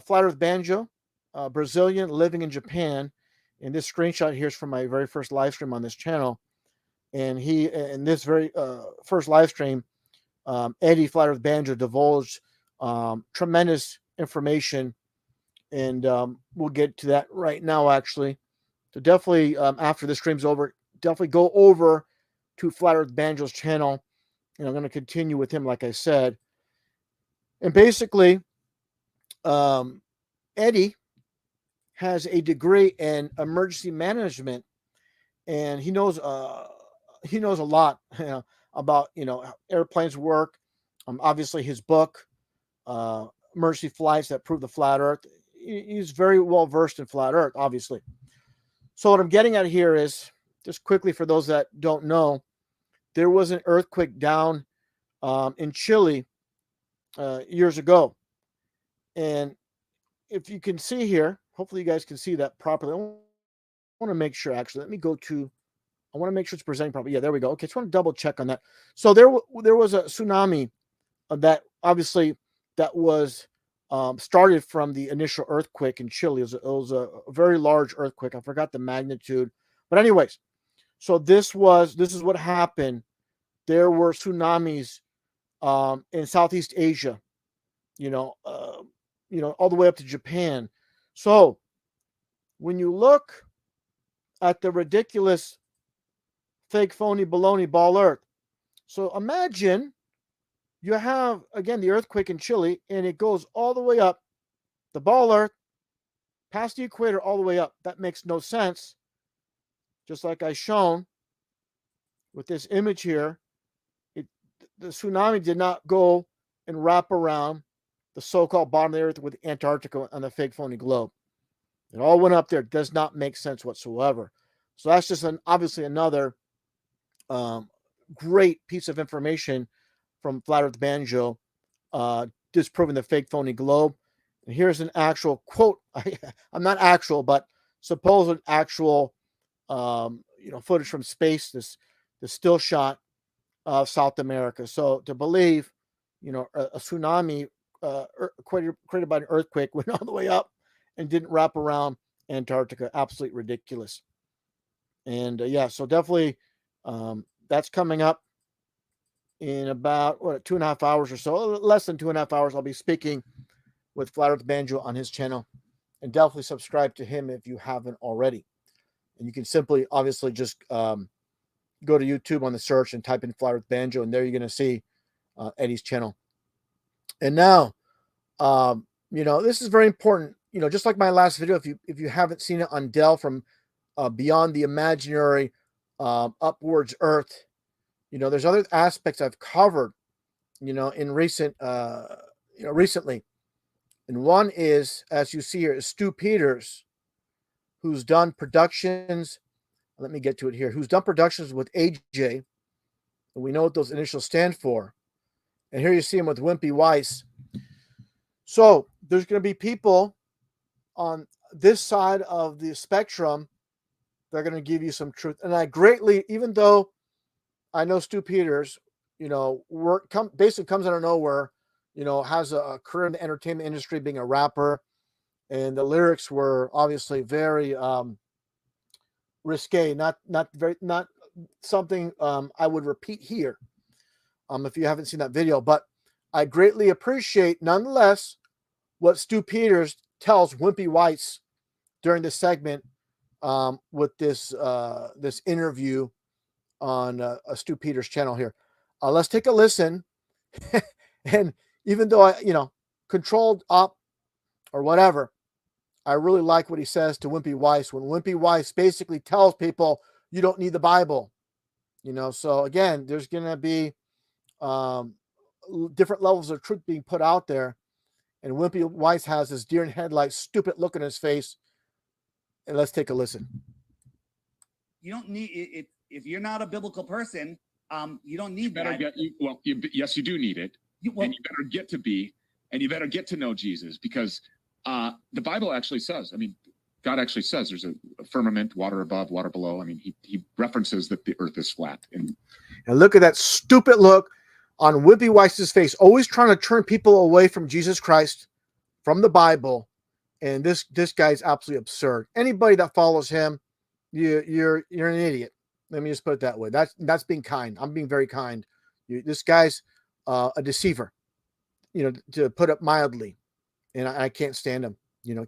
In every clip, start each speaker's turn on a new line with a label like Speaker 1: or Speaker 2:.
Speaker 1: Flat Earth Banjo, Brazilian living in Japan. And this screenshot here is from my very first live stream on this channel. And he, in this very first live stream, Eddie Flat Earth Banjo divulged tremendous information. And we'll get to that right now, actually. So definitely, after the stream's over, definitely go over to Flat Earth Banjo's channel. And I'm going to continue with him, like I said. And basically, Eddie has a degree in emergency management, and he knows a lot about how airplanes work. Obviously, his book, Emergency Flights That Prove the Flat Earth. He's very well versed in flat Earth, obviously. So what I'm getting at here is, just quickly for those that don't know, there was an earthquake down in Chile years ago. And if you can see here, hopefully you guys can see that properly. I want to make sure, actually, I want to make sure it's presenting properly. Yeah, there we go. Okay, just want to double check on that. So there was a tsunami that obviously that was started from the initial earthquake in Chile. It was a very large earthquake. I forgot the magnitude. But anyways, so this is what happened. There were tsunamis in Southeast Asia, all the way up to Japan. So when you look at the ridiculous fake, phony, baloney ball Earth, so imagine you have, again, the earthquake in Chile, and it goes all the way up, the ball Earth, past the equator, all the way up. That makes no sense. Just like I shown with this image here, the tsunami did not go and wrap around the so-called bottom of the Earth with Antarctica on the fake, phony globe. It all went up there. It does not make sense whatsoever. So that's just obviously another great piece of information from Flat Earth Banjo, disproving the fake, phony globe. And here's an actual quote. I'm not actual, but supposed actual, footage from space. This still shot of South America. So to believe, a tsunami created by an earthquake went all the way up and didn't wrap around Antarctica, absolutely ridiculous. And so definitely that's coming up in about 2.5 hours or so, less than 2.5 hours. I'll be speaking with Flat Earth Banjo on his channel, and definitely subscribe to him if you haven't already. And you can simply, obviously, just go to YouTube on the search and type in Flat Earth Banjo, and there you're going to see Eddie's channel. And now, this is very important. Just like my last video, if you haven't seen it on Dell from Beyond the Imaginary Upwards Earth, there's other aspects I've covered, in recently. And one is, as you see here, is Stu Peters, who's done productions. Let me get to it here. Who's done productions with AJ, and we know what those initials stand for. And here you see him with Wimpy Weiss. So there's going to be people on this side of the spectrum that are going to give you some truth. And I greatly, even though I know Stu Peters, basically comes out of nowhere, has a career in the entertainment industry, being a rapper, and the lyrics were obviously very risque, not something I would repeat here. If you haven't seen that video, but I greatly appreciate, nonetheless, what Stu Peters tells Wimpy Weiss during this segment with this interview on a Stu Peters channel here. Let's take a listen. And even though I, controlled up or whatever, I really like what he says to Wimpy Weiss when Wimpy Weiss basically tells people you don't need the Bible. So again, there's going to be different levels of truth being put out there. And Wimpy Weiss has this deer in headlights, stupid look in his face. And let's take a listen.
Speaker 2: You don't need it. If you're not a biblical person, you don't need that.
Speaker 3: Yes, you do need it. And you better get to be, and you better get to know Jesus, because the Bible actually says, God actually says there's a firmament, water above, water below. He references that the earth is flat. And
Speaker 1: look at that stupid look on Wimpy Weiss's face, always trying to turn people away from Jesus Christ, from the Bible, And this guy's absolutely absurd. Anybody that follows him, you're an idiot. Let me just put it that way. That's being kind. I'm being very kind. This guy's a deceiver, to put it mildly, and I can't stand him.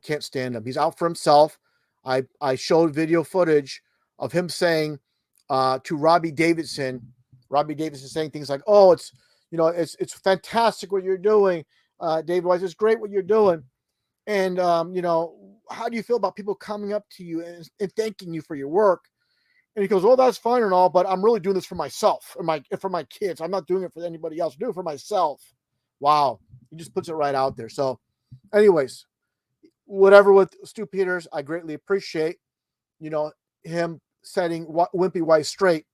Speaker 1: Can't stand him. He's out for himself. I showed video footage of him saying to Robbie Davidson saying things like, "Oh, it's fantastic what you're doing, David Weiss. It's great what you're doing." And, how do you feel about people coming up to you and thanking you for your work? And he goes, "Oh, that's fine and all, but I'm really doing this for myself or for my kids. I'm not doing it for anybody else. I do it for myself." Wow. He just puts it right out there. So anyways, whatever with Stu Peters, I greatly appreciate, him setting Wimpy Weiss straight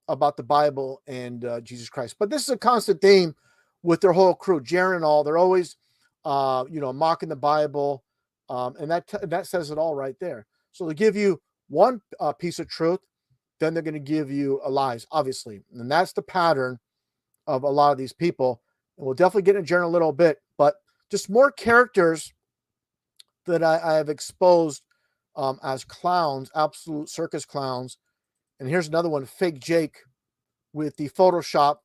Speaker 1: about the Bible and Jesus Christ. But this is a constant theme with their whole crew, Jaron and all. They're always, mocking the Bible, and that says it all right there. So they give you one piece of truth, then they're going to give you lies, obviously, and that's the pattern of a lot of these people. And we'll definitely get into Jaron a little bit, but just more characters that I have exposed as clowns, absolute circus clowns. And here's another one, Fake Jake, with the Photoshop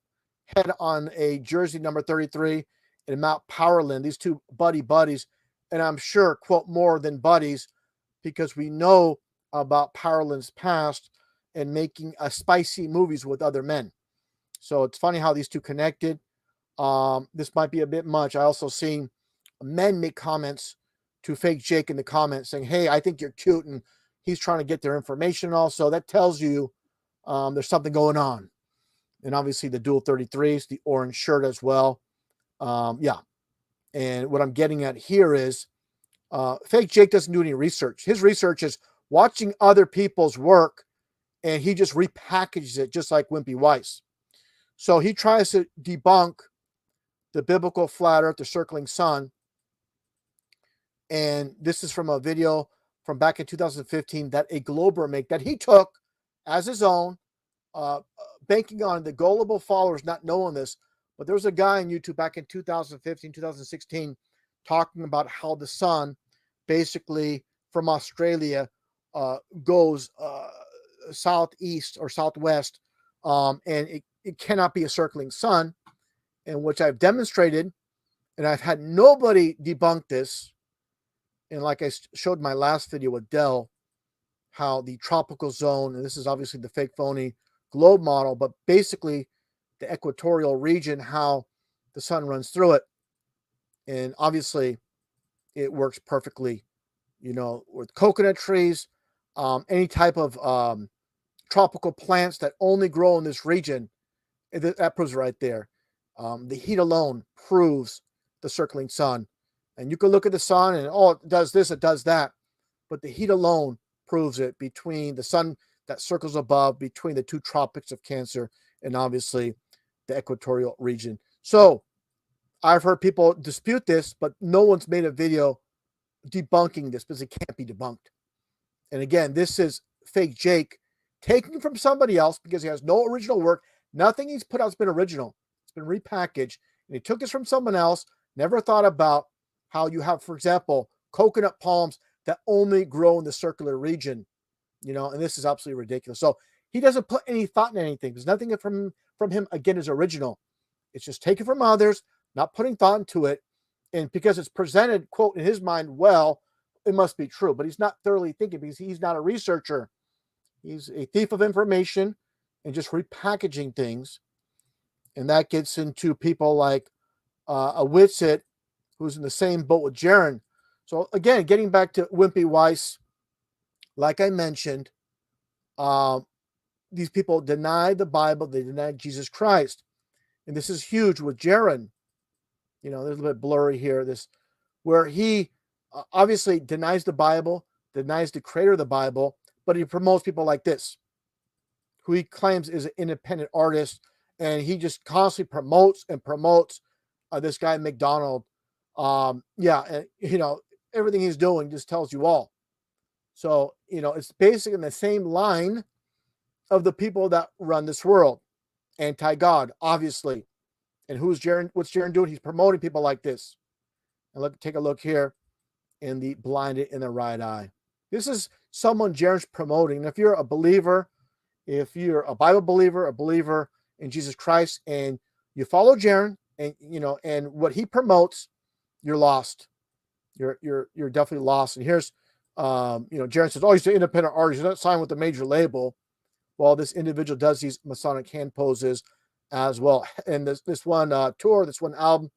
Speaker 1: head on a jersey number 33 in Mount Powerland. These two buddies, and I'm sure, quote, more than buddies, because we know about Powerland's past and making spicy movies with other men. So it's funny how these two connected. This might be a bit much. I also seen men make comments to Fake Jake in the comments saying, "Hey, I think you're cute," and he's trying to get their information also. That tells you there's something going on. And obviously the dual 33s, the orange shirt as well. Yeah. And what I'm getting at here is Fake Jake doesn't do any research. His research is watching other people's work, and he just repackages it just like Wimpy Weiss. So he tries to debunk the biblical flat earth, the circling sun. And this is from a video from back in 2015 that a Glober make that he took as his own, banking on the gullible followers not knowing this. But there was a guy on YouTube back in 2015, 2016 talking about how the sun basically from Australia goes southeast or southwest, and it cannot be a circling sun, in which I've demonstrated, and I've had nobody debunk this. And like I showed my last video with Dell, how the tropical zone, and this is obviously the fake phony globe model, but basically the equatorial region, how the sun runs through it. And obviously it works perfectly, with coconut trees, any type of tropical plants that only grow in this region. That proves right there. The heat alone proves the circling sun. And you can look at the sun and, oh, it does this, it does that. But the heat alone proves it between the sun that circles above, between the two tropics of Cancer, and obviously the equatorial region. So I've heard people dispute this, but no one's made a video debunking this because it can't be debunked. And again, this is Fake Jake taking from somebody else because he has no original work. Nothing he's put out has been original. It's been repackaged. And he took this from someone else, never thought about how you have, for example, coconut palms that only grow in the circular region, and this is absolutely ridiculous. So he doesn't put any thought in anything. There's nothing from him, again, is original. It's just taken from others, not putting thought into it. And because it's presented, quote, in his mind, well, it must be true. But he's not thoroughly thinking because he's not a researcher. He's a thief of information and just repackaging things. And that gets into people like a Witsit, who's in the same boat with Jaron. So again, getting back to Wimpy Weiss, like I mentioned, these people deny the Bible, they deny Jesus Christ. And this is huge with Jaron. There's a little bit blurry here, where he obviously denies the Bible, denies the creator of the Bible, but he promotes people like this, who he claims is an independent artist, and he just constantly promotes this guy McDonald. And everything he's doing just tells you all. So it's basically in the same line of the people that run this world, anti-God, obviously. And what's Jaron doing? He's promoting people like this. And take a look here. and the blinded in the right eye. This is someone Jaren's promoting. And if you're a believer, if you're a Bible believer, a believer in Jesus Christ, and you follow Jaren, and and what he promotes, you're lost. You're definitely lost. And here's Jaren says, oh, he's an independent artist. He's not signed with a major label. Well, this individual does these Masonic hand poses as well. And this one tour, this one album,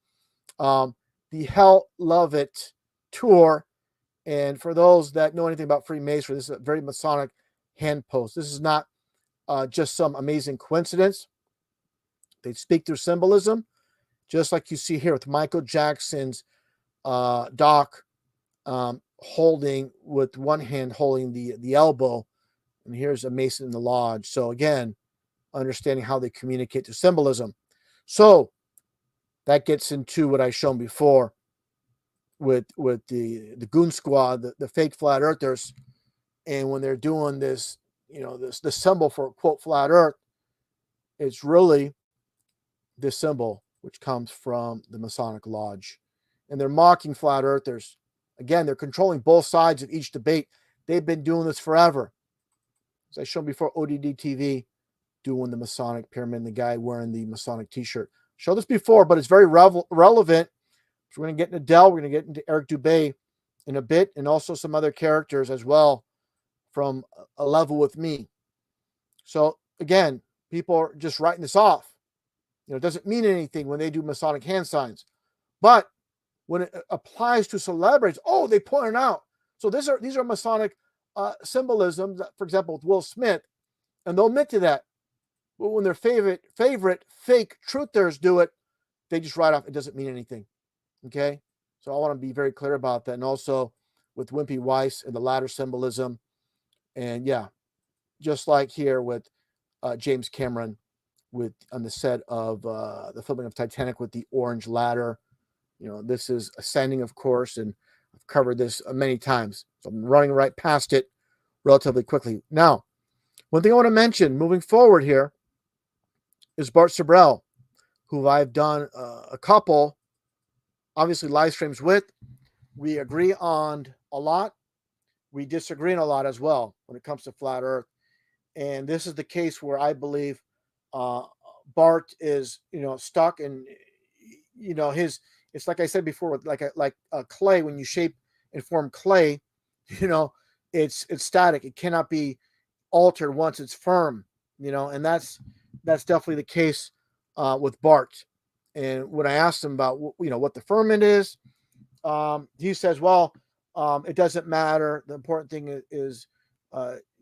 Speaker 1: the Hell Love It tour. And for those that know anything about Freemasonry, this is a very Masonic hand pose. This is not just some amazing coincidence. They speak through symbolism, just like you see here with Michael Jackson's Doc holding with one hand holding the elbow, and here's a Mason in the lodge. So again, understanding how they communicate through symbolism. So that gets into what I've shown before with the Goon Squad, the fake flat earthers, and when they're doing this, the symbol for quote flat Earth, it's really this symbol which comes from the Masonic Lodge, and they're mocking flat earthers. Again, they're controlling both sides of each debate. They've been doing this forever. As I showed before, ODD TV doing the Masonic pyramid, and the guy wearing the Masonic t-shirt. Showed this before, but it's very relevant. So we're going to get into Dell. We're going to get into Eric Dubay in a bit, and also some other characters as well from a level with me. So again, people are just writing this off. It doesn't mean anything when they do Masonic hand signs. But when it applies to celebrities, oh, they point it out. So these are Masonic symbolisms, for example, with Will Smith, and they'll admit to that. But when their favorite fake truthers do it, they just write off. It doesn't mean anything. Okay? So I want to be very clear about that. And also with Wimpy Weiss and the ladder symbolism. And yeah, just like here with James Cameron on the set of the filming of Titanic with the orange ladder. This is ascending, of course, and I've covered this many times. So I'm running right past it relatively quickly. Now, one thing I want to mention moving forward here is Bart Sibrel, who I've done a couple, obviously, live streams with. We agree on a lot. We disagree on a lot as well when it comes to flat Earth. And this is the case where I believe Bart is, stuck, and it's like I said before, like a clay. When you shape and form clay, it's static. It cannot be altered once it's firm, and that's definitely the case with Bart. And when I asked him about what the firmament is, he says, well, it doesn't matter. The important thing is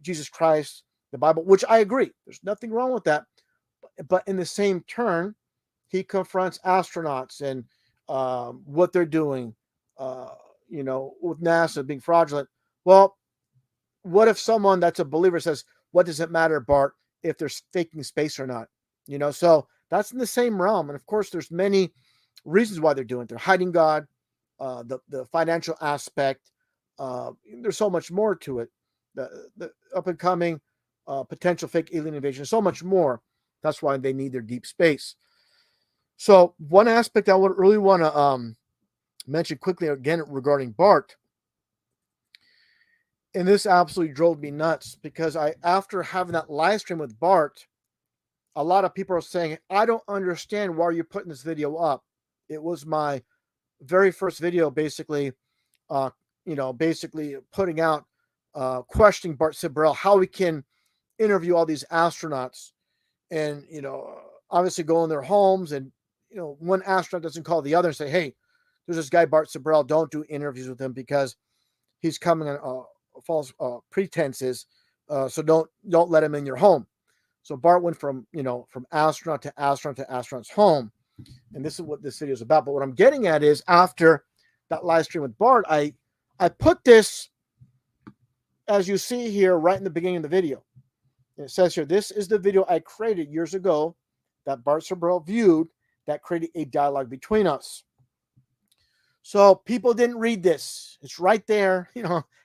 Speaker 1: Jesus Christ, the Bible, which I agree. There's nothing wrong with that. But in the same turn, he confronts astronauts and what they're doing, with NASA being fraudulent. Well, what if someone that's a believer says, what does it matter, Bart, if they're faking space or not? So that's in the same realm. And of course, there's many reasons why they're doing it. They're hiding God, the financial aspect. There's so much more to it. The up and coming potential fake alien invasion, so much more. That's why they need their deep space. So one aspect I would really want to mention quickly again regarding Bart, and this absolutely drove me nuts, because after having that live stream with Bart, a lot of people are saying, I don't understand why you're putting this video up. It was my very first video, basically putting out, questioning Bart Sibrel, how we can interview all these astronauts and, obviously go in their homes, and, one astronaut doesn't call the other and say, hey, there's this guy, Bart Sibrel, don't do interviews with him because he's coming on false pretenses. So don't let him in your home. So Bart went from astronaut to astronaut's home. And this is what this video is about. But what I'm getting at is, after that live stream with Bart, I put this, as you see here, right in the beginning of the video. And it says here, this is the video I created years ago that Bart Sibrel viewed that created a dialogue between us. So people didn't read this. It's right there,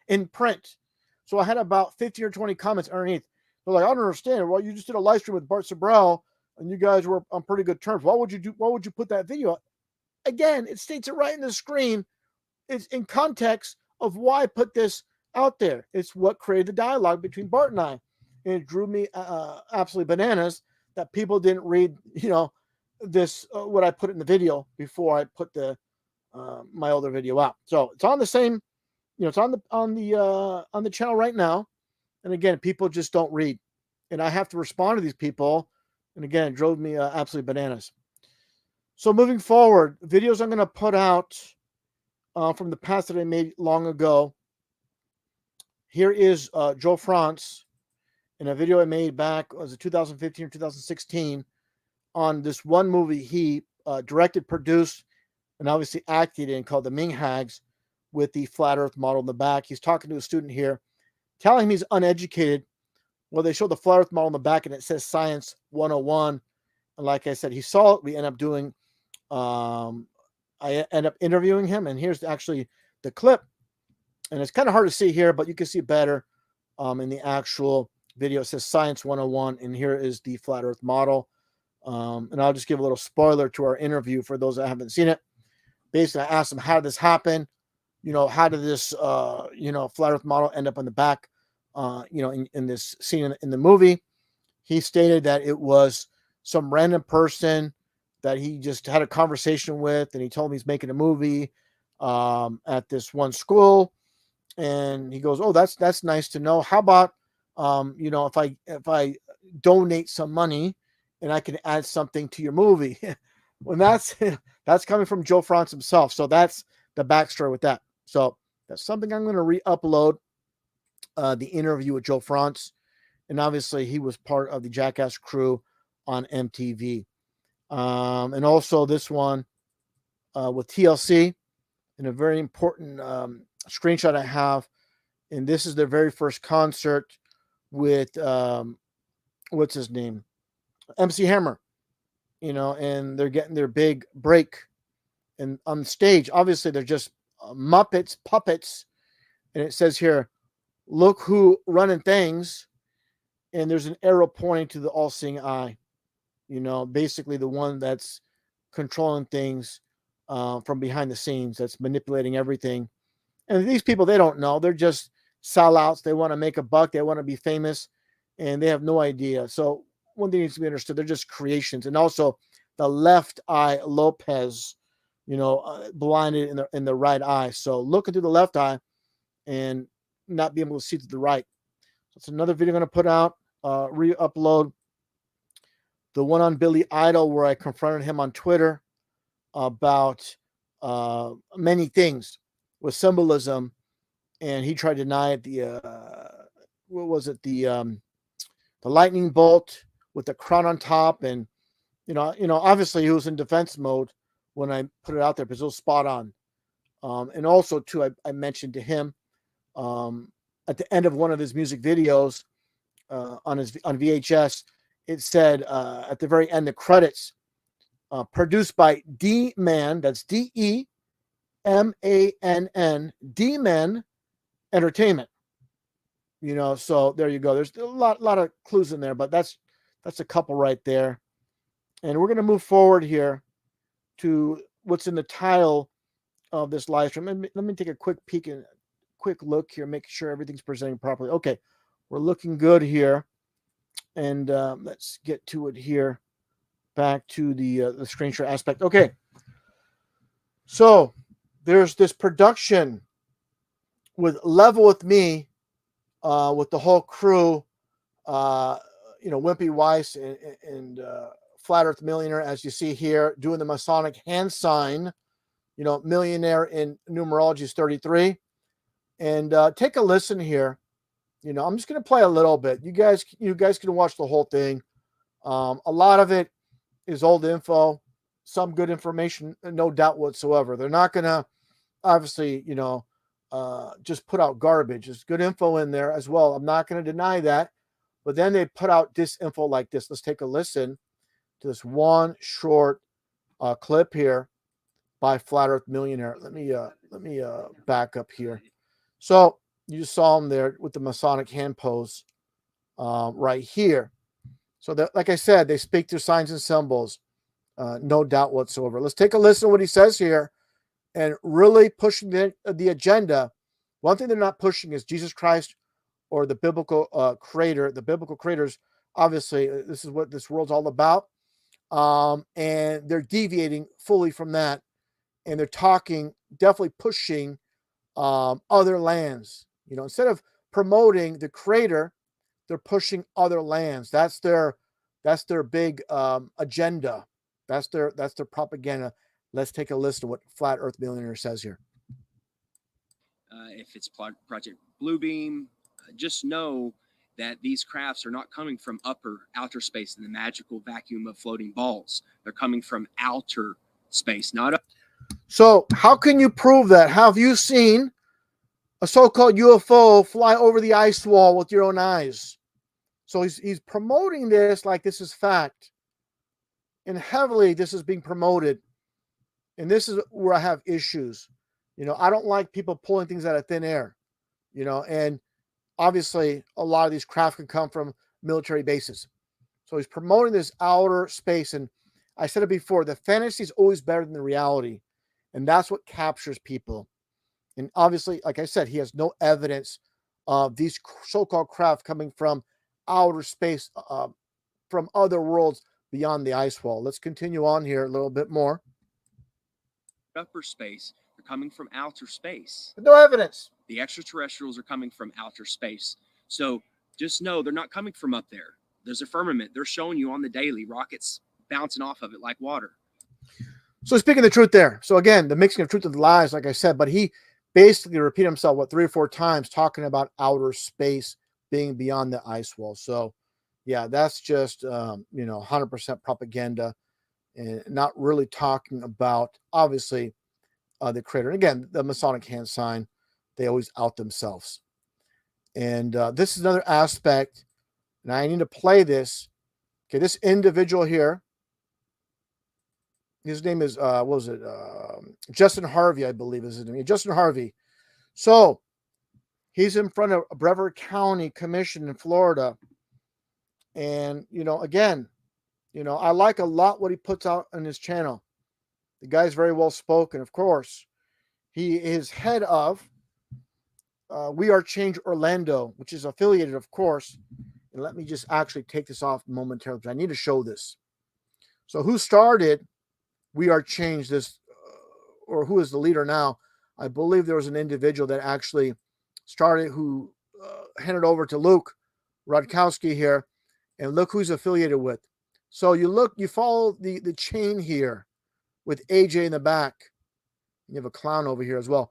Speaker 1: in print. So I had about 15 or 20 comments underneath. They're like, I don't understand. Well, you just did a live stream with Bart Sibrel, and you guys were on pretty good terms. Why would you put that video up? Again, it states it right in the screen. It's in context of why I put this out there. It's what created the dialogue between Bart and I. And it drew me absolutely bananas that people didn't read, this, what I put in the video before I put my older video out. So it's on the same, it's on the channel right now. And again, people just don't read, and I have to respond to these people. And again, it drove me absolutely bananas. So moving forward, videos I'm going to put out from the past that I made long ago. Here is Joe France in a video I made back, was it 2015 or 2016, on this one movie he directed, produced, and obviously acted in, called The Ming Hags, with the flat earth model in the back. He's talking to a student here, telling him he's uneducated. Well, they show the flat earth model in the back and it says Science 101. And like I said, he saw it. We end up doing, I end up interviewing him. And here's actually the clip. And it's kind of hard to see here, but you can see better in the actual video. It says Science 101. And here is the flat earth model. And I'll just give a little spoiler to our interview for those that haven't seen it. Basically, I asked him, how did this happen? How did this, flat earth model end up on the back, in this scene in the movie? He stated that it was some random person that he just had a conversation with, and he told me he's making a movie at this one school. And he goes, oh, that's nice to know. How about, if I donate some money and I can add something to your movie? Well, that's coming from Joe France himself. So that's the backstory with that. So that's something I'm going to re-upload, the interview with Joe France. And obviously he was part of the Jackass crew on MTV. And also this one with TLC, and a very important screenshot I have. And this is their very first concert with, what's his name? MC Hammer, and they're getting their big break. And on stage, obviously they're just Muppets, puppets. And it says here, look who running things. And there's an arrow pointing to the all-seeing eye, basically the one that's controlling things from behind the scenes, that's manipulating everything. And these people, they don't know. They're just sellouts. They want to make a buck. They want to be famous, and they have no idea. So one thing needs to be understood, they're just creations. And also the left eye Lopez, blinded in the right eye. So looking through the left eye and not being able to see through the right. So it's another video I'm going to put out, re-upload. The one on Billy Idol, where I confronted him on Twitter about many things with symbolism, and he tried to deny it. What was it? The lightning bolt with the crown on top, and obviously he was in defense mode when I put it out there because it was spot on. And also too, I mentioned to him at the end of one of his music videos on VHS, it said at the very end, the credits, produced by D-Man, that's D-E-M-A-N-N, D-Man Entertainment. So there you go. There's a lot of clues in there, but that's a couple right there. And we're going to move forward here to what's in the title of this live stream. Let me take a quick peek and quick look here, make sure everything's presenting properly. Okay, we're looking good here. And let's get to it here. Back to the screenshot aspect. Okay, so there's this production with Level With Me, with the whole crew, Wimpy Weiss and Flat Earth Millionaire, as you see here, doing the Masonic hand sign. Millionaire in numerology is 33. And take a listen here. I'm just going to play a little bit. You guys can watch the whole thing. A lot of it is old info, some good information, no doubt whatsoever. They're not going to, obviously, just put out garbage. There's good info in there as well. I'm not going to deny that. But then they put out disinfo like this. Let's take a listen to this one short clip here by Flat Earth Millionaire. Let me back up here. So you saw him there with the Masonic hand pose right here. So that, like I said, they speak through signs and symbols, no doubt whatsoever. Let's take a listen to what he says here, and really pushing the agenda One thing they're not pushing is Jesus Christ or the biblical creator. The biblical creators, obviously, this is what this world's all about. And they're deviating fully from that. And they're definitely pushing other lands. Instead of promoting the creator, they're pushing other lands. That's their big agenda. That's their propaganda. Let's take a listen to what Flat Earth Millionaire says here.
Speaker 4: If it's Project Bluebeam, just know that these crafts are not coming from outer space in the magical vacuum of floating balls. They're coming from outer space, not up.
Speaker 1: So how can you prove that? Have you seen a so-called UFO fly over the ice wall with your own eyes? So he's promoting this like this is fact. And heavily this is being promoted. And this is where I have issues. I don't like people pulling things out of thin air. And obviously a lot of these craft can come from military bases. So he's promoting this outer space. And I said it before, the fantasy is always better than the reality. And that's what captures people. And obviously, like I said, he has no evidence of these so-called craft coming from outer space, from other worlds beyond the ice wall. Let's continue on here a little bit more.
Speaker 4: Upper space, they're coming from outer space.
Speaker 1: No evidence.
Speaker 4: The extraterrestrials are coming from outer space. So just know they're not coming from up there. There's a firmament. They're showing you on the daily rockets bouncing off of it like water.
Speaker 1: So speaking the truth there. So again, the mixing of truth and lies, like I said, but he basically repeated himself, 3 or 4 times talking about outer space being beyond the ice wall. So yeah, that's just, 100% propaganda and not really talking about, obviously, the creator. And again, the Masonic hand sign, they always out themselves. And this is another aspect, and I need to play this. Okay, this individual here, his name is, Justin Harvey, I believe is his name. Justin Harvey. So he's in front of a Brevard County Commission in Florida. And, again, I like a lot what he puts out on his channel. The guy's very well spoken, of course. He is head of We Are Change Orlando, which is affiliated, of course. And let me just actually take this off momentarily, because I need to show this. So who started We Are Change this, or who is the leader now? I believe there was an individual that actually started who handed over to Luke Rodkowski here. And look who's affiliated with. So you follow the chain here with AJ in the back. You have a clown over here as well,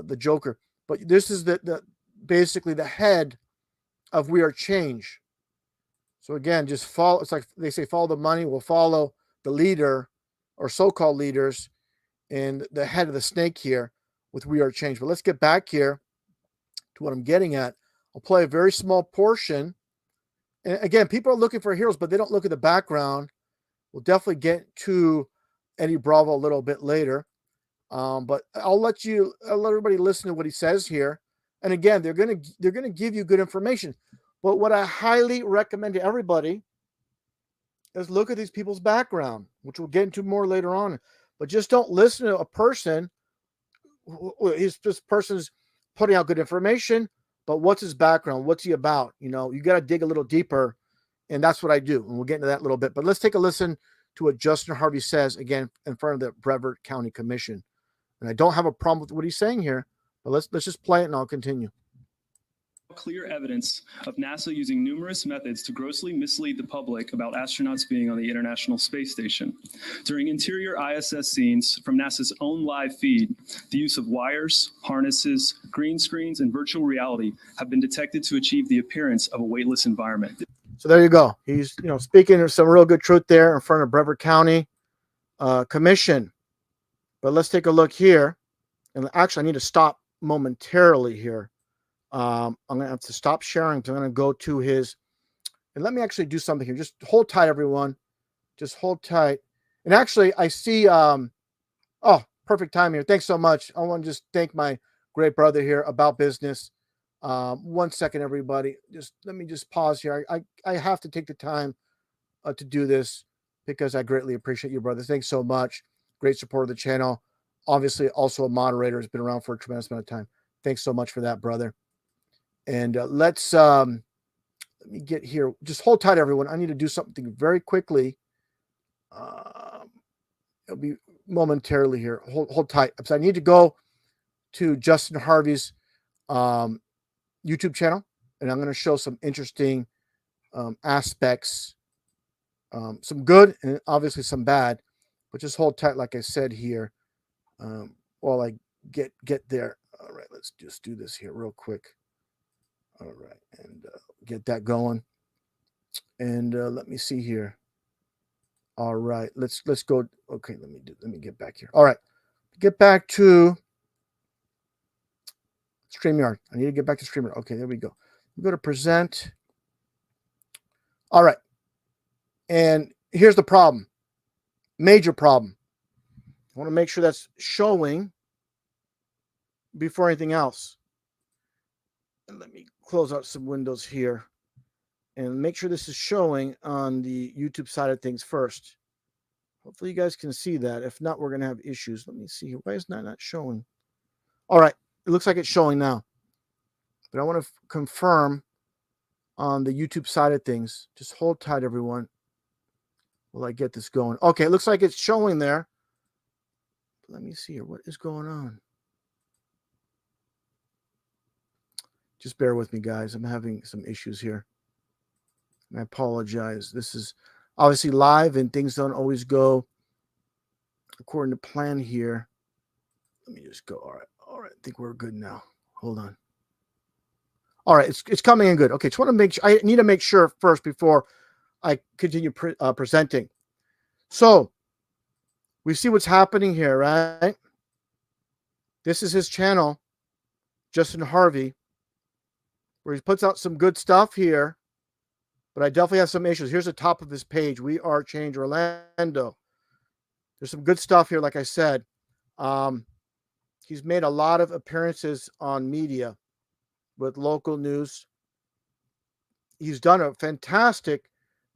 Speaker 1: the Joker. But this is the basically the head of We Are Change. So again, just follow. It's like they say, follow the money. We'll follow the leader or so-called leaders and the head of the snake here with We Are Change. But let's get back here to what I'm getting at. I'll play a very small portion. And again, people are looking for heroes, but they don't look at the background. We'll definitely get to Eddie Bravo a little bit later. But I'll let everybody listen to what he says here. And again, they're gonna give you good information. But what I highly recommend to everybody is look at these people's background, which we'll get into more later on. But just don't listen to a person. This person's putting out good information, but what's his background? What's he about? You got to dig a little deeper, and that's what I do. And we'll get into that a little bit. But let's take a listen to what Justin Harvey says, again, in front of the Brevard County Commission. And I don't have a problem with what he's saying here, but let's just play it, and I'll continue.
Speaker 5: Clear evidence of NASA using numerous methods to grossly mislead the public about astronauts being on the International Space Station. During interior ISS scenes from NASA's own live feed, the use of wires, harnesses, green screens, and virtual reality have been detected to achieve the appearance of a weightless environment.
Speaker 1: So there you go. He's speaking of some real good truth there in front of Brevard County Commission. But let's take a look here. And actually, I need to stop momentarily here. I'm going to have to stop sharing because I'm going to go to his, and let me actually do something here. Just hold tight, everyone. Just hold tight. And actually, I see, perfect time here. Thanks so much. I want to just thank my great brother here about business. 1 second, everybody. Let me just pause here. I have to take the time to do this because I greatly appreciate you, brother. Thanks so much. Great support of the channel. Obviously, also a moderator, has been around for a tremendous amount of time. Thanks so much for that, brother. And let me get here. Just hold tight, everyone. I need to do something very quickly. It'll be momentarily here. Hold tight. I need to go to Justin Harvey's YouTube channel, and I'm going to show some interesting aspects, some good and obviously some bad. But just hold tight, like I said here, while I get there. All right, let's just do this here real quick. All right, and get that going. And let me see here. All right, let's go. Okay, let me get back here. All right, get back to StreamYard. I need to get back to StreamYard. Okay, there we go. We go to present. All right, and here's the problem. Major problem. I want to make sure that's showing before anything else. And let me close out some windows here and make sure this is showing on the YouTube side of things first. Hopefully you guys can see that. If not, we're going to have issues. Let me see here. Why is that not showing? All right. It looks like it's showing now. But I want to confirm on the YouTube side of things. Just hold tight, everyone, while I get this going. Okay, it looks like it's showing there. Let me see here. What is going on? Just bear with me, guys. I'm having some issues here. And I apologize. This is obviously live and things don't always go according to plan here. Let me just go. All right. All right. I think we're good now. Hold on. All right. It's coming in good. Okay. Just want to make sure. I need to make sure first before I continue presenting. So we see what's happening here, right? This is his channel, Justin Harvey, where he puts out some good stuff here, but I definitely have some issues. Here's the top of his page. We Are Change Orlando. There's some good stuff here, like I said. He's made a lot of appearances on media with local news. He's done a fantastic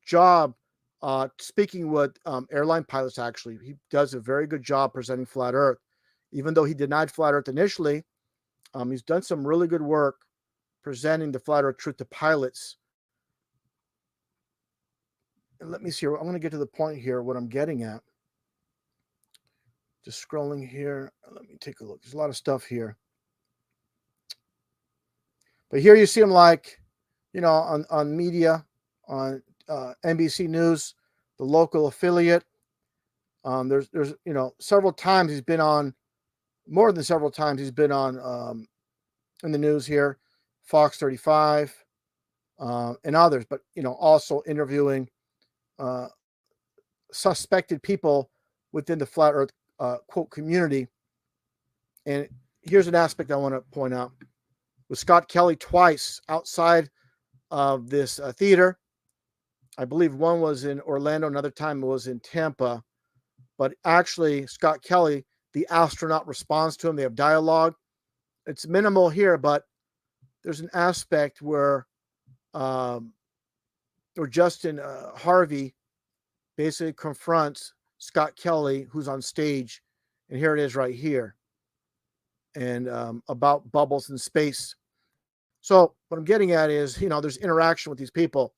Speaker 1: job speaking with airline pilots, actually. He does a very good job presenting Flat Earth. Even though he denied Flat Earth initially, he's done some really good work presenting the Flat Earth truth to pilots. And let me see. I'm going to get to the point here, what I'm getting at. Just scrolling here. Let me take a look. There's a lot of stuff here. But here you see him like, you know, on media, on NBC News, the local affiliate. There's you know, several times he's been on, more than several times he's been on in the news here, Fox 35 and others, but, you know, also interviewing suspected people within the Flat Earth quote community. And here's an aspect I want to point out. With Scott Kelly twice outside of this theater. I believe one was in Orlando, another time it was in Tampa. But actually, Scott Kelly, the astronaut, responds to him. They have dialogue. It's minimal here, but there's an aspect where Justin Harvey basically confronts Scott Kelly, who's on stage, and here it is right here, and about bubbles in space. So what I'm getting at is, you know, there's interaction with these people,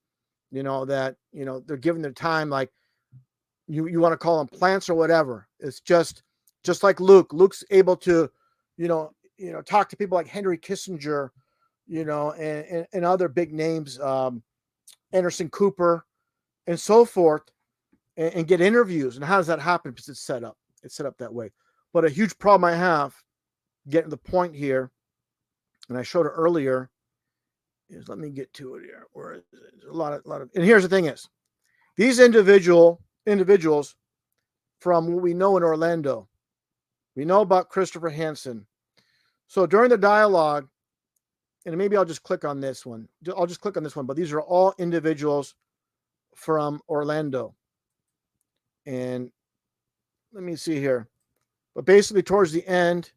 Speaker 1: you know, that, you know, they're giving their time, like you want to call them plants or whatever. It's just like Luke. Luke's able to, you know, talk to people like Henry Kissinger, you know, and other big names, Anderson Cooper, and so forth, and get interviews. And how does that happen? Because it's set up. It's set up that way. But a huge problem I have, getting to the point here, and I showed it earlier, is, let me get to it here. Where is it? There's a lot of, and here's the thing is, these individuals from what we know in Orlando, we know about Christopher Hansen. So during the dialogue, and maybe I'll just click on this one. I'll just click on this one, but these are all individuals from Orlando. And let me see here. But basically towards the end,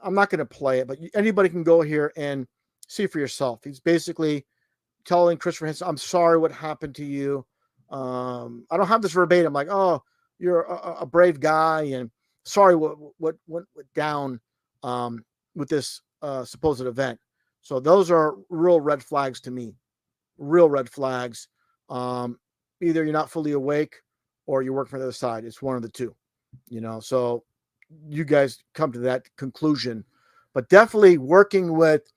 Speaker 1: I'm not going to play it, but anybody can go here and see for yourself. He's basically telling Christopher Hansen, I'm sorry what happened to you. I don't have this verbatim, like, oh, you're a brave guy, and sorry what went down with this supposed event. So those are real red flags to me. Real red flags. Either you're not fully awake or you work from the other side. It's one of the two, so you guys come to that conclusion, but definitely working with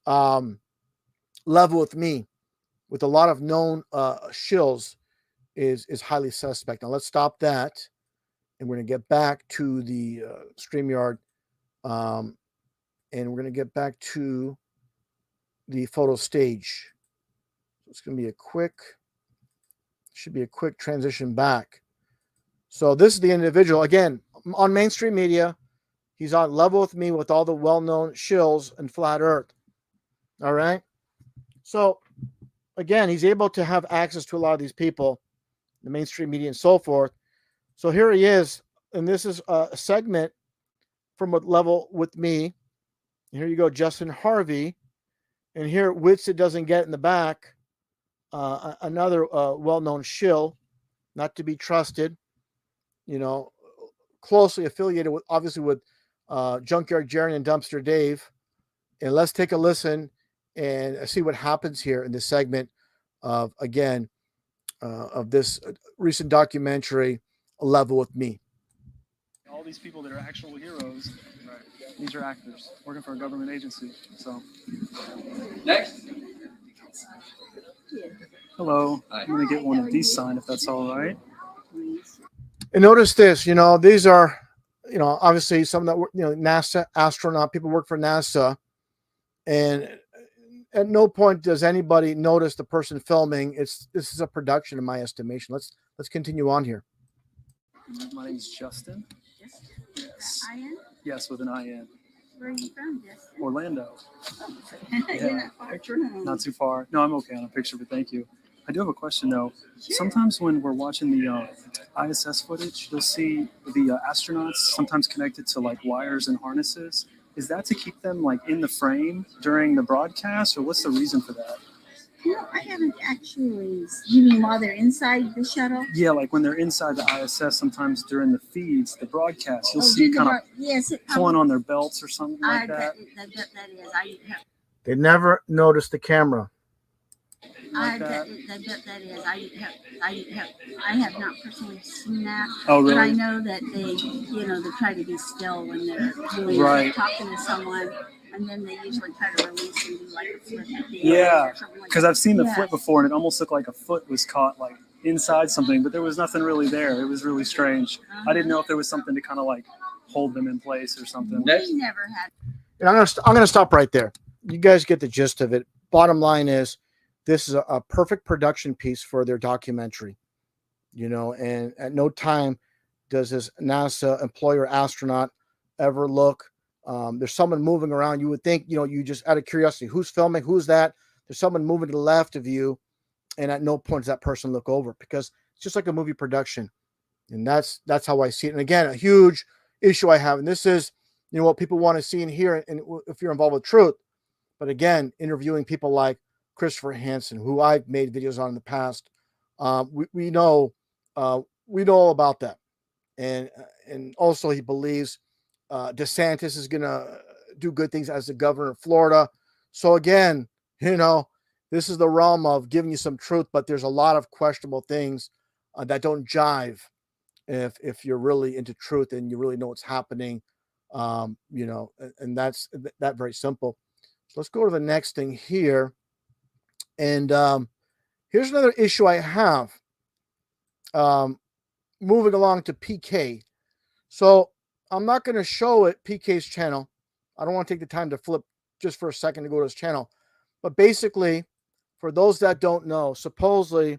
Speaker 1: Level with Me with a lot of known shills is highly suspect. Now let's stop that, and we're going to get back to the StreamYard, and we're going to get back to the photo stage. It's going to be should be a quick transition back. So this is the individual, again, on mainstream media. He's on Level with Me with all the well-known shills and flat earth. All right. So again, he's able to have access to a lot of these people, the mainstream media and so forth. So here he is. And this is a segment from what Level with Me. And here you go, Justin Harvey. And here, Wits It Doesn't Get in the back. Another well-known shill, not to be trusted, closely affiliated with, obviously, with Junkyard Jerry and Dumpster Dave. And let's take a listen and see what happens here in this segment of this recent documentary, Level with Me.
Speaker 5: All these people that are actual heroes, these are actors working for a government agency. So,
Speaker 6: Next.
Speaker 5: hello, I'm going to get one of these signed if that's all right.
Speaker 1: And notice this, these are, obviously some that, NASA astronaut, people work for NASA. And at no point does anybody notice the person filming. This is a production in my estimation. Let's continue on here.
Speaker 5: My name's Justin. Yes.
Speaker 7: IN?
Speaker 5: Yes, with an IN.
Speaker 7: Where are you from, Justin?
Speaker 5: Orlando.
Speaker 7: You're not far from
Speaker 5: Not too far. No, I'm okay on a picture, but thank you. I do have a question though. Sure. Sometimes when we're watching the ISS footage, you'll see the astronauts sometimes connected to like wires and harnesses. Is that to keep them like in the frame during the broadcast, or what's the reason for that?
Speaker 7: I haven't actually. You mean while they're inside the shuttle?
Speaker 5: Yeah, like when they're inside the ISS, sometimes during the feeds, the broadcast, you'll see kind of pulling on their belts or something like that.
Speaker 7: That is.
Speaker 1: They never noticed the camera.
Speaker 7: I bet that is. I have not personally seen that.
Speaker 5: Oh, really?
Speaker 7: But I know that they try to be still when they're doing talking to someone, and then they usually try to release and do like a flip.
Speaker 5: Yeah, because I've seen the flip before, and it almost looked like a foot was caught like inside something, but there was nothing really there. It was really strange. I didn't know if there was something to kind of like hold them in place or something.
Speaker 7: We never had.
Speaker 1: And I'm gonna stop right there. You guys get the gist of it. Bottom line is, this is a perfect production piece for their documentary, and at no time does this NASA employer astronaut ever look. There's someone moving around. You would think, you just out of curiosity, who's filming? Who's that? There's someone moving to the left of you. And at no point does that person look over, because it's just like a movie production. And that's how I see it. And again, a huge issue I have, and this is, what people want to see and hear, and if you're involved with truth. But again, interviewing people like Christopher Hansen, who I've made videos on in the past, we know about that, and also he believes DeSantis is going to do good things as the governor of Florida. So again, this is the realm of giving you some truth, but there's a lot of questionable things that don't jive if you're really into truth and you really know what's happening, and that's that very simple. So let's go to the next thing here. And here's another issue I have. Moving along to PK. So I'm not going to show it PK's channel. I don't want to take the time to flip just for a second to go to his channel. But basically, for those that don't know, supposedly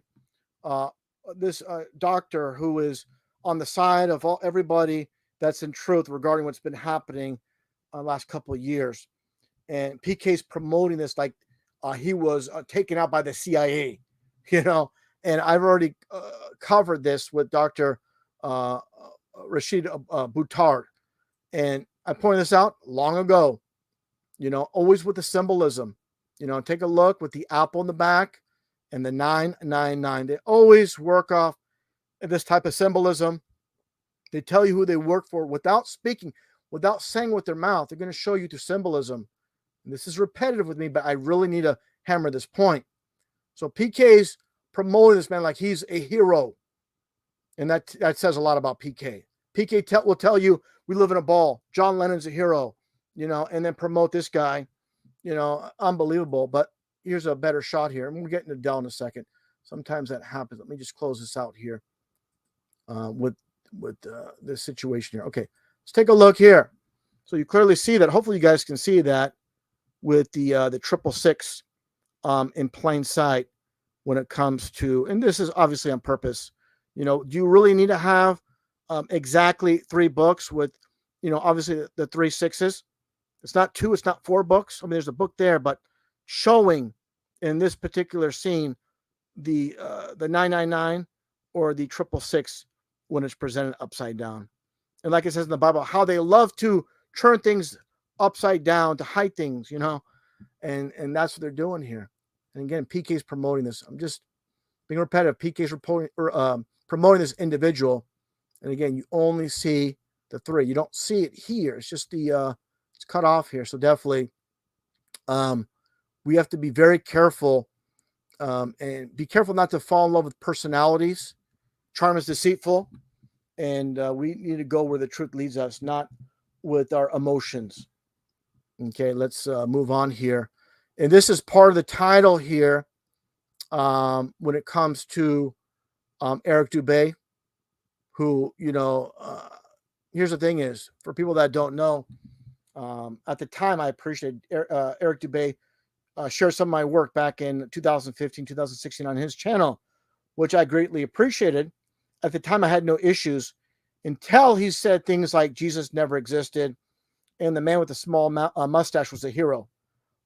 Speaker 1: this doctor who is on the side of everybody that's in truth regarding what's been happening the last couple of years. And PK's promoting this like he was taken out by the CIA, and I've already covered this with Dr. Rashid Boutard. And I pointed this out long ago, always with the symbolism, take a look with the apple in the back and the 999. They always work off this type of symbolism. They tell you who they work for without speaking, without saying with their mouth. They're going to show you through symbolism And this is repetitive with me, but I really need to hammer this point. So PK's promoting this man like he's a hero. And that says a lot about PK. PK will tell you we live in a ball. John Lennon's a hero, and then promote this guy, unbelievable. But here's a better shot here. And we'll get into Dell in a second. Sometimes that happens. Let me just close this out here with this situation here. Okay, let's take a look here. So you clearly see that. Hopefully you guys can see that with the 666 in plain sight when it comes to, and this is obviously on purpose. Do you really need to have exactly 3 books with, obviously the 3 6s? It's not 2, it's not 4 books. I mean, there's a book there, but showing in this particular scene the 999 or the 666 when it's presented upside down. And like it says in the Bible, how they love to turn things upside down to hide things, and that's what they're doing here. And again, PK's promoting this. I'm just being repetitive. PK's promoting this individual. And again, you only see the 3. You don't see it here. It's just it's cut off here. So definitely we have to be very careful and be careful not to fall in love with personalities. Charm is deceitful. And we need to go where the truth leads us, not with our emotions. Okay, let's move on here. And this is part of the title here when it comes to Eric Dubay, who, here's the thing is, for people that don't know, at the time I appreciated Eric Dubay shared some of my work back in 2015, 2016 on his channel, which I greatly appreciated. At the time, I had no issues until he said things like Jesus never existed and the man with the small mustache was a hero,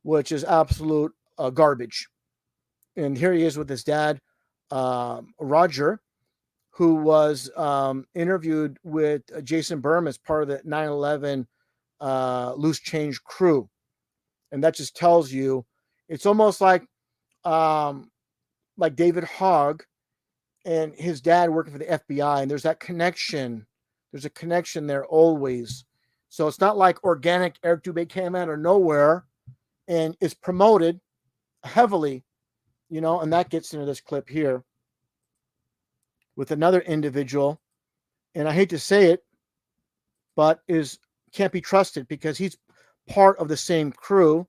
Speaker 1: which is absolute garbage. And here he is with his dad, Roger, who was interviewed with Jason Berman as part of the 9/11 loose change crew. And that just tells you, it's almost like David Hogg and his dad working for the FBI, and there's that connection. There's a connection there always. So it's not like organic Eric Dubay came out of nowhere and is promoted heavily, and that gets into this clip here with another individual. And I hate to say it, but can't be trusted because he's part of the same crew.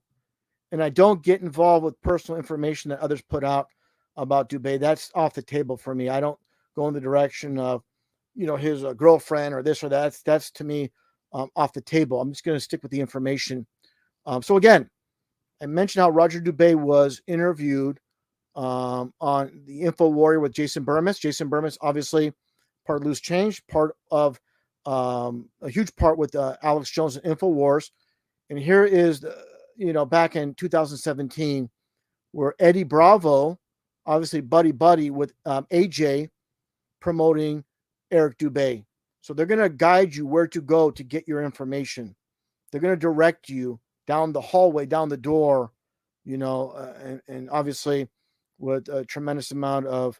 Speaker 1: And I don't get involved with personal information that others put out about Dubay. That's off the table for me. I don't go in the direction of, his girlfriend or this or that. That's to me off the table. I'm just going to stick with the information. So again, I mentioned how Roger Dubay was interviewed on the Info Warrior with Jason Bermas. Jason Bermas, obviously part of Loose Change, part of a huge part with Alex Jones and InfoWars. And here is, back in 2017, where Eddie Bravo, obviously buddy with AJ, promoting Eric Dubay. So they're going to guide you where to go to get your information. They're going to direct you down the hallway, down the door, and obviously with a tremendous amount of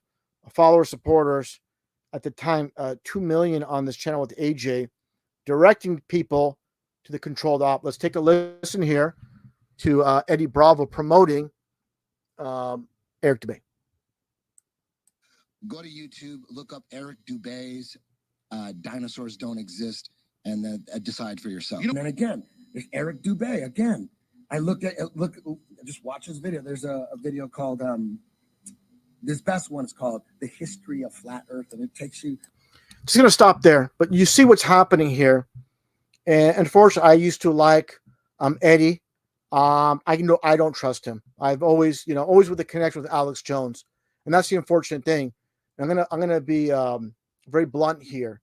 Speaker 1: followers, supporters. At the time, 2 million on this channel with AJ, directing people to the controlled op. Let's take a listen here to Eddie Bravo promoting Eric Dubay.
Speaker 8: Go to YouTube, look up Eric Dubay's Dinosaurs Don't Exist, and then decide for yourself.
Speaker 9: And then again, there's Eric Dubay. Again, just watch his video. There's a video called, this best one is called The History of Flat Earth, and it takes you.
Speaker 1: Just going to stop there, but you see what's happening here. And unfortunately, I used to like Eddie. I don't trust him. I've always with the connection with Alex Jones, and that's the unfortunate thing. I'm gonna be very blunt here.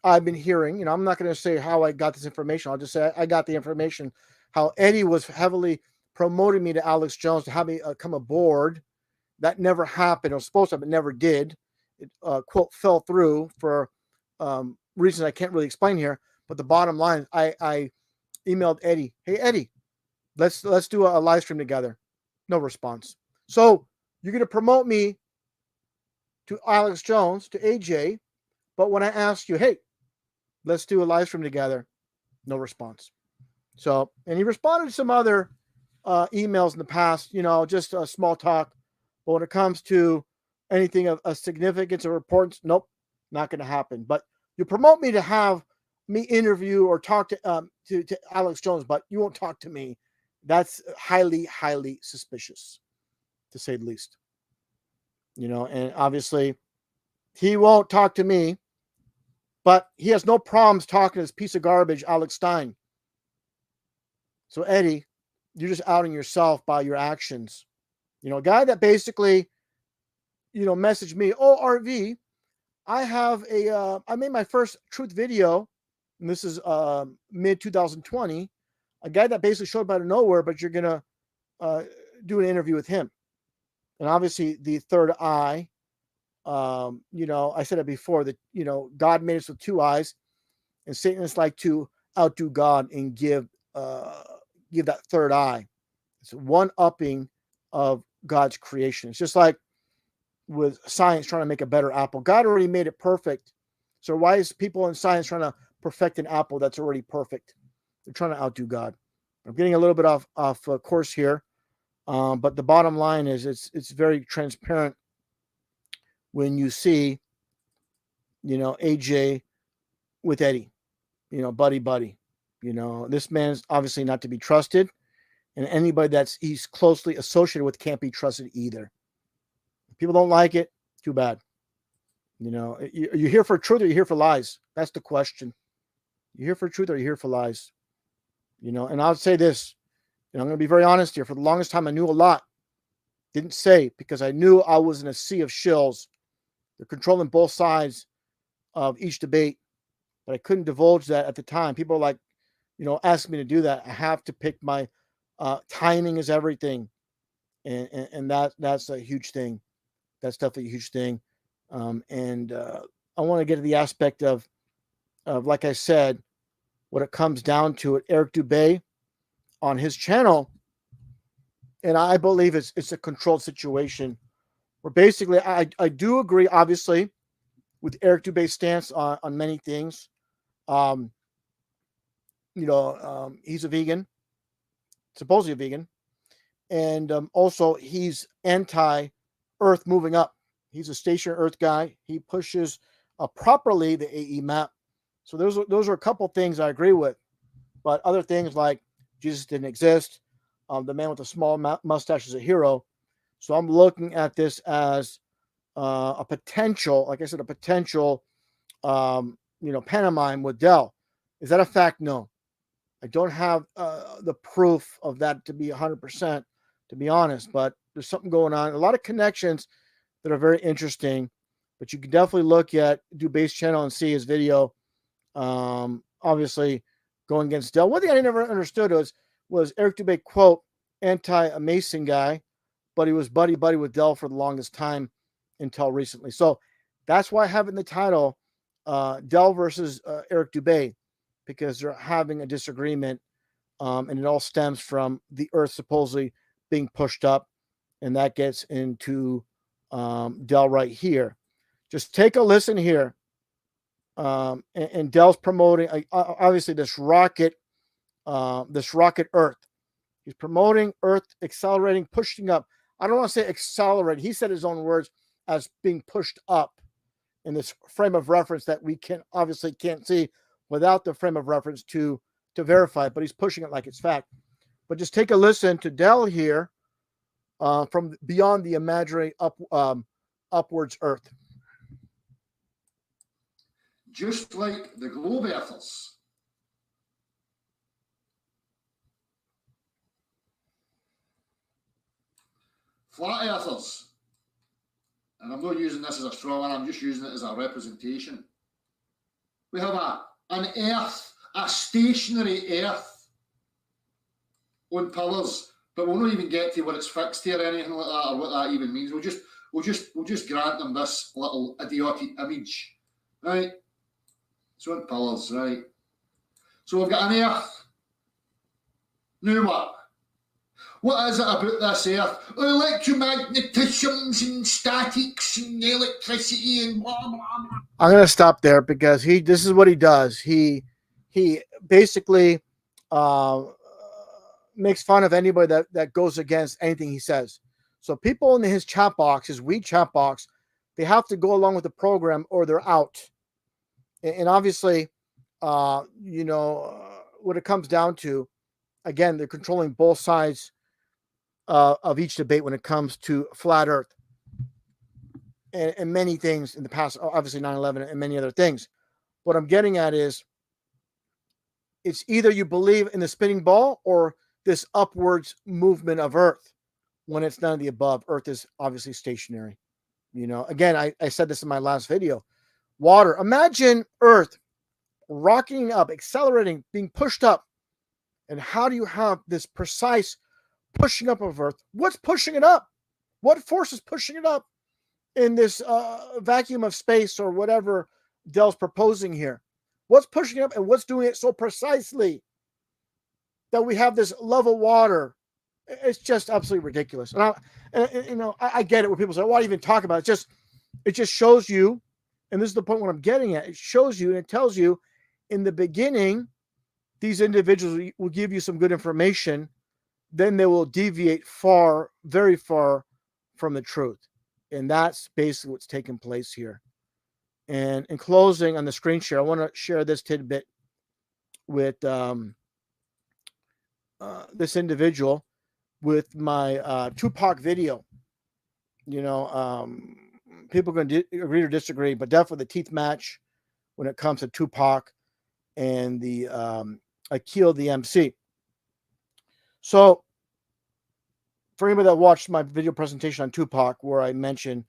Speaker 1: I've been hearing. I'm not gonna say how I got this information. I'll just say I got the information. How Eddie was heavily promoting me to Alex Jones to have me come aboard. That never happened. It was supposed to, but never did. It quote fell through for reasons I can't really explain here. But the bottom line, I emailed Eddie. Hey Eddie, let's do a live stream together. No response. So you're going to promote me to Alex Jones, to AJ, but when I asked you, hey, let's do a live stream together, no response. So, and he responded to some other emails in the past, just a small talk. But when it comes to anything of significance or importance, nope, not going to happen. But you promote me to have me interview or talk to Alex Jones, but you won't talk to me. That's highly, highly suspicious, to say the least. And obviously he won't talk to me, but he has no problems talking to this piece of garbage, Alex Stein. So Eddie, you're just outing yourself by your actions. A guy that basically, messaged me, oh, RV, I made my first truth video, and this is mid 2020. A guy that basically showed up out of nowhere, but you're going to do an interview with him. And obviously the third eye, I said it before that, God made us with two eyes, and Satanists like to outdo God and give that third eye. It's one upping of God's creation. It's just like with science trying to make a better apple. God already made it perfect. So why is people in science trying to perfect an apple that's already perfect? They're trying to outdo God. I'm getting a little bit off course here. But the bottom line is it's very transparent when you see, AJ with Eddie, buddy. This man's obviously not to be trusted, and anybody he's closely associated with can't be trusted either. If people don't like it, too bad. You're here for truth or you're here for lies? That's the question. You're here for truth or you're here for lies? And I'll say this. I'm going to be very honest here. For the longest time, I knew a lot. Didn't say, because I knew I was in a sea of shills. They're controlling both sides of each debate. But I couldn't divulge that at the time. People are like, asking me to do that. I have to pick my timing is everything. And that's a huge thing. That's definitely a huge thing. And I want to get to the aspect of, like I said, what it comes down to at Eric Dubay on his channel. And I believe it's a controlled situation where basically I do agree, obviously, with Eric Dubay's stance on many things. He's a vegan, supposedly a vegan. And also he's anti-Earth moving up. He's a stationary Earth guy. He pushes properly the AE map. So those are a couple things I agree with. But other things like Jesus didn't exist. The man with the small mustache is a hero. So I'm looking at this as a potential, like I said, pantomime with Dell. Is that a fact? No. I don't have the proof of that to be 100%, to be honest, but there's something going on. A lot of connections that are very interesting, but you can definitely look at Dubay's channel and see his video. Obviously going against Dell. One thing I never understood was Eric Dubay, quote, anti-Mason guy, but he was buddy with Dell for the longest time until recently. So that's why I have in the title Dell versus Eric Dubay, because they're having a disagreement, and it all stems from the Earth supposedly being pushed up, and that gets into Dell right here. Just take a listen here. And Dell's promoting obviously this rocket Earth. He's promoting Earth accelerating, pushing up. I don't want to say accelerate. He said his own words as being pushed up in this frame of reference that we can't see without the frame of reference to verify it, but he's pushing it like it's fact. But just take a listen to Dell here from beyond the imaginary upwards Earth.
Speaker 8: Just like the globe earthers, flat earthers, and I'm not using this as a straw man, I'm just using it as a representation. We have an earth, a stationary earth on pillars, but we'll not even get to where it's fixed here or anything like that, or what that even means. We'll just grant them this little idiotic image, right? It's on pillars, right? So we've got an earth. Now what? What is it about this earth? Electromagnetisms and statics and electricity and blah, blah, blah.
Speaker 1: I'm going to stop there because this is what he does. He basically makes fun of anybody that goes against anything he says. So people in his chat box, his weed chat box, they have to go along with the program or they're out. And obviously, what it comes down to, again, they're controlling both sides of each debate when it comes to flat Earth and many things in the past, obviously 9/11 and many other things. What I'm getting at is it's either you believe in the spinning ball or this upwards movement of Earth. When it's none of the above, Earth is obviously stationary. Again, I said this in my last video. Water. Imagine Earth rocking up, accelerating, being pushed up. And how do you have this precise pushing up of Earth? What's pushing it up? What force is pushing it up in this vacuum of space or whatever Dell's proposing here? What's pushing it up and what's doing it so precisely that we have this level water? It's just absolutely ridiculous. And I get it when people say, "Why even talk about it?" It just shows you, and this is the point what I'm getting at. It shows you and it tells you in the beginning, these individuals will give you some good information, then they will deviate far, very far from the truth. And that's basically what's taking place here. And in closing on the screen share, I want to share this tidbit with this individual with my Tupac video. People are going to agree or disagree, but definitely the teeth match when it comes to Tupac and the Akil the MC. So for anybody that watched my video presentation on Tupac, where I mentioned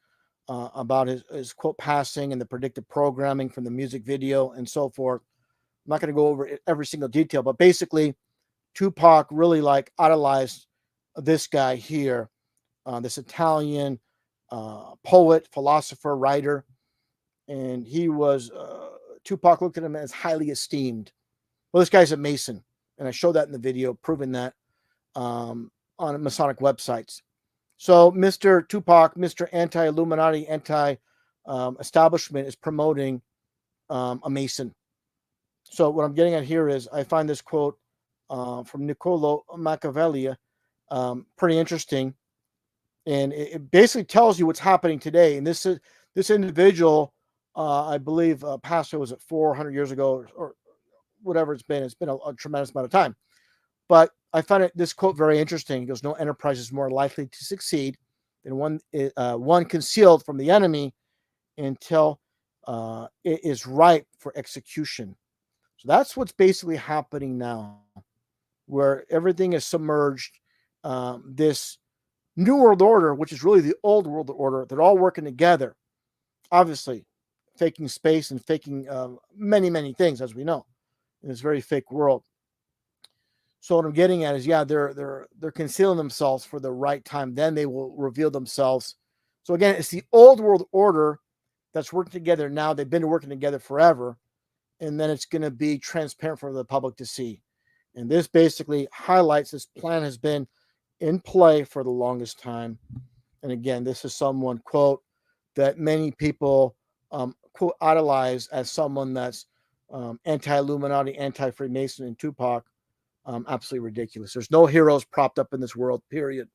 Speaker 1: about his quote passing and the predictive programming from the music video and so forth, I'm not going to go over every single detail, but basically Tupac really idolized this guy here, this Italian poet, philosopher, writer, and he was Tupac looked at him as highly esteemed. Well, this guy's a Mason, and I showed that in the video, proving that on Masonic websites. So Mr. Tupac, Mr. Anti-Illuminati, anti-establishment is promoting a Mason. So what I'm getting at here is I find this quote from Niccolo Machiavelli pretty interesting. And it basically tells you what's happening today. And this individual, I believe, passed, was it 400 years ago or whatever it's been. It's been a tremendous amount of time. But I find this quote very interesting. He goes, "No enterprise is more likely to succeed than one concealed from the enemy until it is ripe for execution." So that's what's basically happening now, where everything is submerged. This New World Order, which is really the old world order, they're all working together. Obviously, faking space and faking many, many things, as we know, in this very fake world. So what I'm getting at is, yeah, they're concealing themselves for the right time. Then they will reveal themselves. So again, it's the old world order that's working together now. They've been working together forever, and then it's going to be transparent for the public to see. And this basically highlights this plan has been in play for the longest time. And again, this is someone, quote, that many people quote idolize as someone that's anti-Illuminati, anti-Freemason, and Tupac. Absolutely ridiculous. There's no heroes propped up in this world, period.